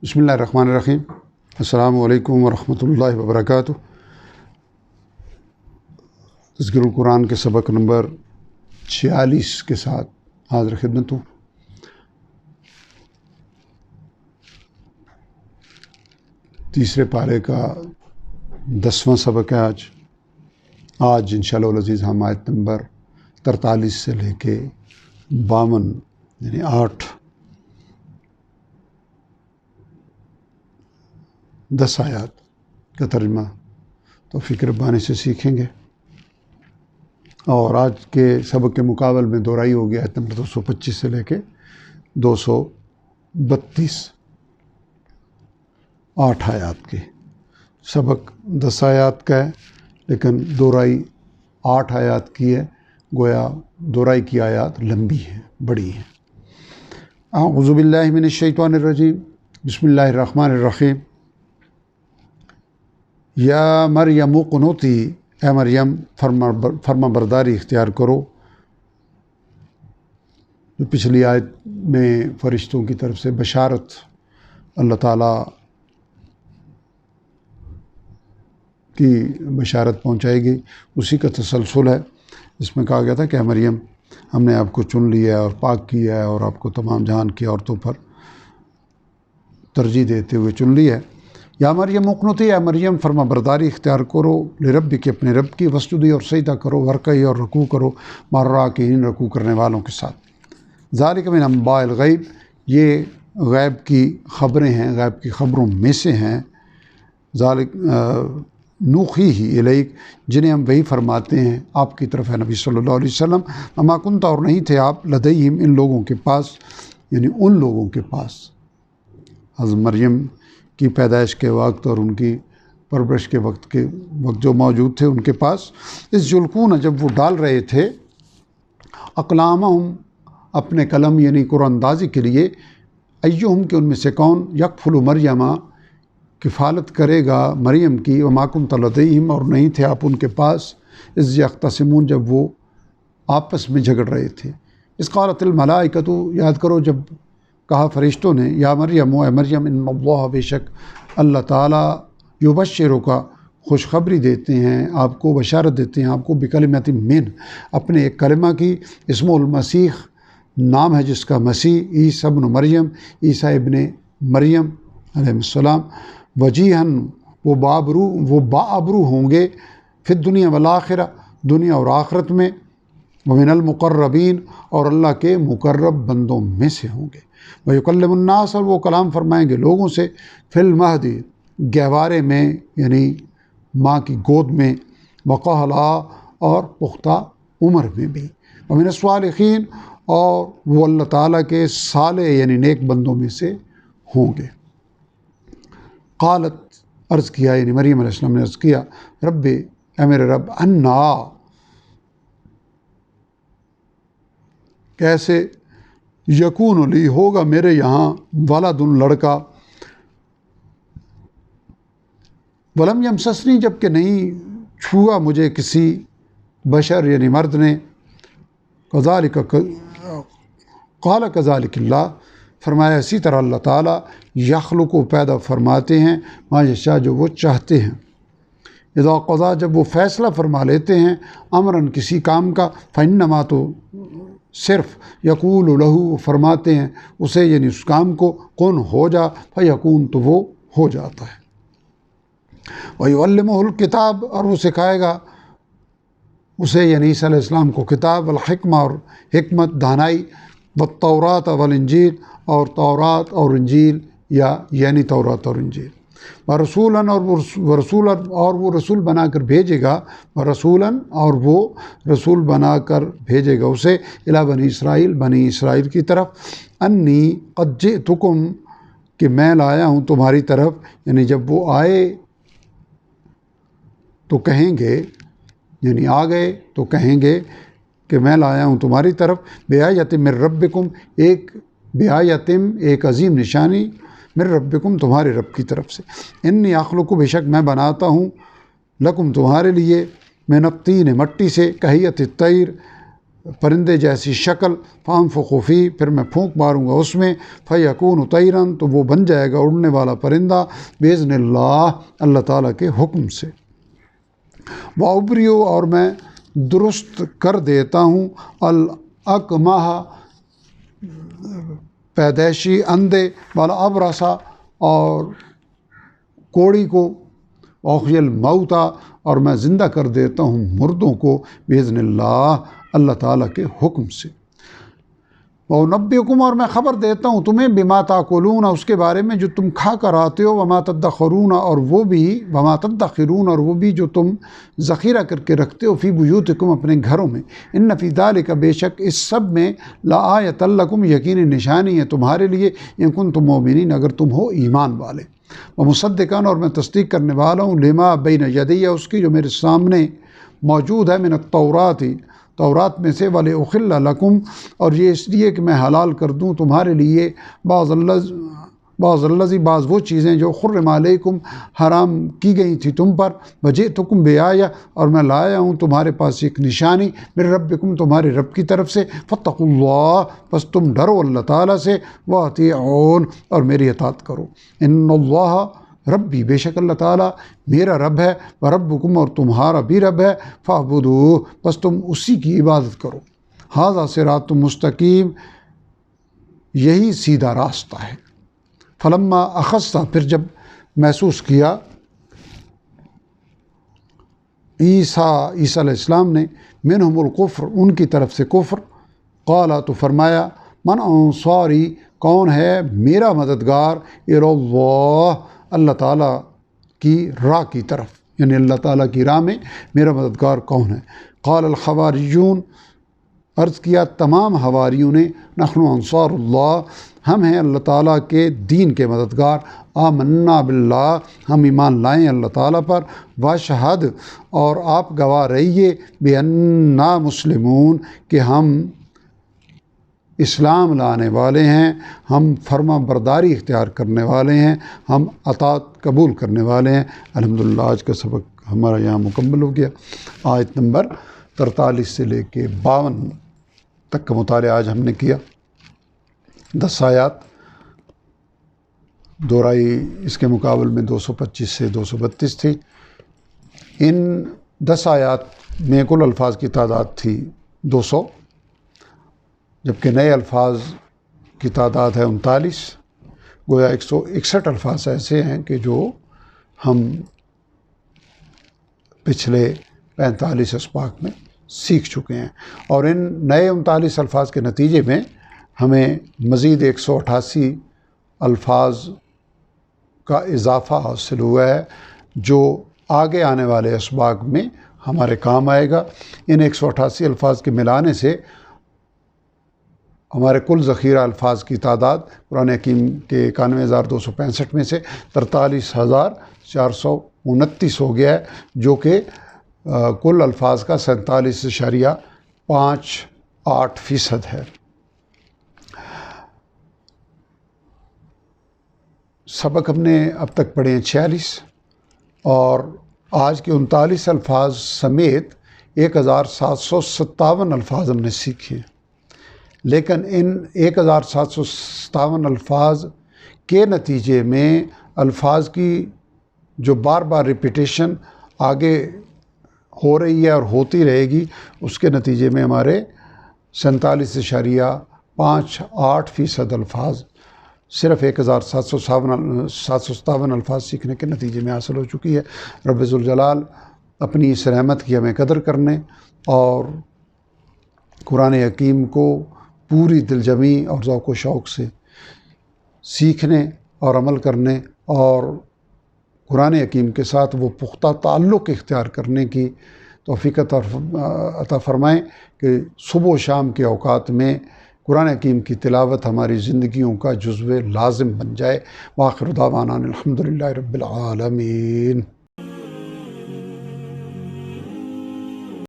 بسم اللہ الرحمن الرحیم۔ السلام علیکم ورحمۃ اللہ وبرکاتہ۔ تذکرۃ القرآن کے سبق نمبر 46 کے ساتھ حاضر خدمت ہوں۔ تیسرے پارے کا 10واں سبق ہے آج انشاءاللہ العزیز ہم آیت نمبر 43 سے لے کے 52 یعنی 10 آیات کا ترجمہ توفیق ربانی سے سیکھیں گے، اور آج کے سبق کے مقابل میں دوہرائی ہوگی آیت نمبر 225 سے لے کے 232 8 آیات کی۔ سبق 10 آیات کا ہے لیکن دوہرائی 8 آیات کی ہے، گویا دوہرائی کی آیات لمبی ہیں، بڑی ہیں۔ اعوذ باللہ من الشیطان الرجیم، بسم اللہ الرحمن الرحیم۔ یا مریم قنوتی، اے مریم فرما برداری اختیار کرو۔ جو پچھلی آیت میں فرشتوں کی طرف سے بشارت اللہ تعالیٰ کی بشارت پہنچائی گئی، اسی کا تسلسل ہے۔ اس میں کہا گیا تھا کہ اے مریم، ہم نے آپ کو چن لیا ہے اور پاک کیا ہے اور آپ کو تمام جہان کی عورتوں پر ترجیح دیتے ہوئے چن لیا ہے۔ یا مریم اقنتی، یا مریم فرما برداری اختیار کرو لرب کے، اپنے رب کی، وسجدی اور سجدہ کرو، ورکعی اور رکوع کرو، مع الراکعین، رکوع کرنے والوں کے ساتھ۔ ذالک من انباء الغیب، یہ غیب کی خبریں ہیں، غیب کی خبروں میں سے ہیں۔ ذالک نوحیہ الیک، جنہیں ہم وحی فرماتے ہیں آپ کی طرف ہے نبی صلی اللہ علیہ وسلم۔ وما کنت، اور نہیں تھے آپ، لدیہم، ان لوگوں کے پاس، یعنی ان لوگوں کے پاس، حضرت مریم کی پیدائش کے وقت اور ان کی پرورش کے وقت جو موجود تھے ان کے پاس، اس یلقون، جب وہ ڈال رہے تھے، اقلامہم، اپنے قلم، یعنی قرآن اندازی کے لیے، ایہم، کہ ان میں سے کون، یکفل مریم، کفالت کرے گا مریم کی، وما کنت لدیہم، اور نہیں تھے آپ ان کے پاس، اذ یختصمون، جب وہ آپس میں جھگڑ رہے تھے۔ اذ قالت الملائکۃ، یاد کرو جب کہا فرشتوں نے، یا مریم، اے مریم، ان اللہ، بے شک اللہ تعالیٰ، یبشرک، خوشخبری دیتے ہیں آپ کو، بشارت دیتے ہیں آپ کو، بکلمۃ من، اپنے ایک کلمہ کی، اسمہ المسیح، نام ہے جس کا مسیح، عیسیٰ ابن مریم، عیسیٰ ابن مریم علیہ السلام، وجیہن، وہ باابرو ہوں گے، فی الدنیا والآخرہ، دنیا اور آخرت میں، ومن المقربین، اور اللہ کے مقرب بندوں میں سے ہوں گے، ویکلم الناس، اور وہ کلام فرمائیں گے لوگوں سے، فی المہد، گہوارے میں، یعنی ماں کی گود میں، وقہلا، اور پختہ عمر میں بھی، ومن الصالحین، اور وہ اللہ تعالیٰ کے صالح یعنی نیک بندوں میں سے ہوں گے۔ قالت، عرض کیا، یعنی مریم علیہ السلام نے عرض کیا، رب، اے میرے رب، انا، کیسے، یکون لی، ہوگا میرے یہاں، ولد، لڑکا، ولم یمسسنی، جب کہ نہیں چھوا مجھے کسی بشر یعنی مرد نے، کذالک، قال کذالک اللہ، فرمایا اسی طرح اللہ تعالیٰ، یخلق، کو پیدا فرماتے ہیں، ما یشاء، جو وہ چاہتے ہیں، اذا قضا، جب وہ فیصلہ فرما لیتے ہیں، امراً، کسی کام کا، فانما، تو صرف، یقول لہو، فرماتے ہیں اسے یعنی اس کام کو، کن، ہو جا، فیکون، تو وہ ہو جاتا ہے۔ ویعلمہ الکتاب، اور وہ سکھائے گا اسے یعنی عیسیٰ علیہ السلام کو کتاب، والحکمہ، اور حکمت، دانائی، والتورات والانجیل، اور تورات اور انجیل، یعنی تورات اور انجیل، ورسولاً، اور وہ رسول بنا کر بھیجے گا، ورسولاً، اور وہ رسول بنا کر بھیجے گا اسے، الی بنی اسرائیل، بنی اسرائیل کی طرف، انی قد جئتکم، کہ میں لایا ہوں تمہاری طرف، یعنی جب وہ آئے تو کہیں گے، یعنی آ گئے تو کہیں گے کہ میں لایا ہوں تمہاری طرف، بآیۃ من ربکم، ایک عظیم نشانی، من ربکم، تمہارے رب کی طرف سے، انی اخلق، بے شک میں بناتا ہوں، لکم، تمہارے لیے، من الطین، مٹی سے، کہیت الطیر، پرندے جیسی شکل، فانفخ فیہ، پھر میں پھونک ماروں گا اس میں، فیکون طیرا، تو وہ بن جائے گا اڑنے والا پرندہ، باذن اللہ، اللہ تعالیٰ کے حکم سے، وابریو، اور میں درست کر دیتا ہوں، الاکمہ، پیدائشی اندھے، والا ابرسا، اور کوڑی کو، واحیی الموتیٰ، اور میں زندہ کر دیتا ہوں مردوں کو، باذن اللہ، اللہ تعالیٰ کے حکم سے، وَأُنَبِّئُكُمْ، اور میں خبر دیتا ہوں تمہیں، بِمَا تَأْكُلُونَ، اس کے بارے میں جو تم کھا کر آتے ہو، وَمَا تَدَّخِرُونَ، اور وہ بھی، وَمَا تَدَّخِرُونَ، اور وہ بھی جو تم ذخیرہ کر کے رکھتے ہو، فی بیوتکم، اپنے گھروں میں، ان فی ذالک، بے شک اس سب میں، لآیۃ لکم، یقینی نشانی ہے تمہارے لیے، ان کنتم مؤمنین، اگر تم ہو ایمان والے، ومصدقاً، اور میں تصدیق کرنے والا ہوں، لما بین یدی، اس کی جو میرے سامنے موجود ہے، من التورات، تورات میں سے، وَلِأُحِلَّ لَكُمْ، اور یہ اس لیے کہ میں حلال کر دوں تمہارے لیے، بعض وہ چیزیں جو حرم علیکم، حرام کی گئی تھی تم پر، وجئتکم بآیہ، اور میں لایا ہوں تمہارے پاس ایک نشانی، من ربکم، تمہارے رب کی طرف سے، فاتقوا اللہ، پس تم ڈرو اللہ تعالیٰ سے، واطیعون، اور میری اطاعت کرو، ان اللہ ربی، بے شک اللہ تعالیٰ میرا رب ہے، وربکم، اور تمہارا بھی رب ہے، فاعبدوہ، پس تم اسی کی عبادت کرو، ھذا صراط مستقیم، یہی سیدھا راستہ ہے، فلما اخذت، پھر جب محسوس کیا عیسیٰ علیہ السلام نے، منہم الکفر، ان کی طرف سے کفر، قالا، تو فرمایا، من انصاری، کون ہے میرا مددگار، اللہ، اللہ تعالیٰ کی راہ کی طرف، یعنی اللہ تعالیٰ کی راہ میں میرا مددگار کون ہے، قال الحواریون، عرض کیا تمام حواریوں نے، نحن انصار اللہ، ہم ہیں اللہ تعالیٰ کے دین کے مددگار، آمنا باللہ، ہم ایمان لائیں اللہ تعالیٰ پر، واشہد، اور آپ گواہ رہیے، بأننا مسلمون، کہ ہم اسلام لانے والے ہیں، ہم فرما برداری اختیار کرنے والے ہیں، ہم اطاعت قبول کرنے والے ہیں۔ الحمدللہ آج کا سبق ہمارا یہاں مکمل ہو گیا۔ آیت نمبر 43 سے لے کے 52 تک کا مطالعہ آج ہم نے کیا۔ 10 آیات دوہرائی اس کے مقابل میں 225 سے 232 تھی۔ ان 10 آیات میں کل الفاظ کی تعداد تھی 200، جبکہ نئے الفاظ کی تعداد ہے 39۔ گویا 161 الفاظ ایسے ہیں کہ جو ہم پچھلے 45 اسباق میں سیکھ چکے ہیں، اور ان نئے 39 الفاظ کے نتیجے میں ہمیں مزید 188 الفاظ کا اضافہ حاصل ہوا ہے، جو آگے آنے والے اسباق میں ہمارے کام آئے گا۔ ان 188 الفاظ کے ملانے سے ہمارے کل ذخیرہ الفاظ کی تعداد قرآن حکیم کے 91,265 میں سے 43,429 ہو گیا ہے، جو کہ کل الفاظ کا 47.58% ہے۔ سبق ہم نے اب تک پڑھے ہیں 46، اور آج کے 39 الفاظ سمیت 1,757 الفاظ ہم نے سیکھے ہیں، لیکن ان 1,757 الفاظ کے نتیجے میں الفاظ کی جو بار بار ریپیٹیشن آگے ہو رہی ہے اور ہوتی رہے گی، اس کے نتیجے میں ہمارے 47.58% الفاظ صرف 1,757 الفاظ سیکھنے کے نتیجے میں حاصل ہو چکی ہے۔ رب ذوالجلال اپنی اس رحمت کی ہمیں قدر کرنے اور قرآن حکیم کو پوری دل جمی اور ذوق و شوق سے سیکھنے اور عمل کرنے، اور قرآن حکیم کے ساتھ وہ پختہ تعلق اختیار کرنے کی توفیق عطا فرمائیں کہ صبح و شام کے اوقات میں قرآن حکیم کی تلاوت ہماری زندگیوں کا جزو لازم بن جائے۔ وآخر دعوانا الحمدللہ رب العالمین۔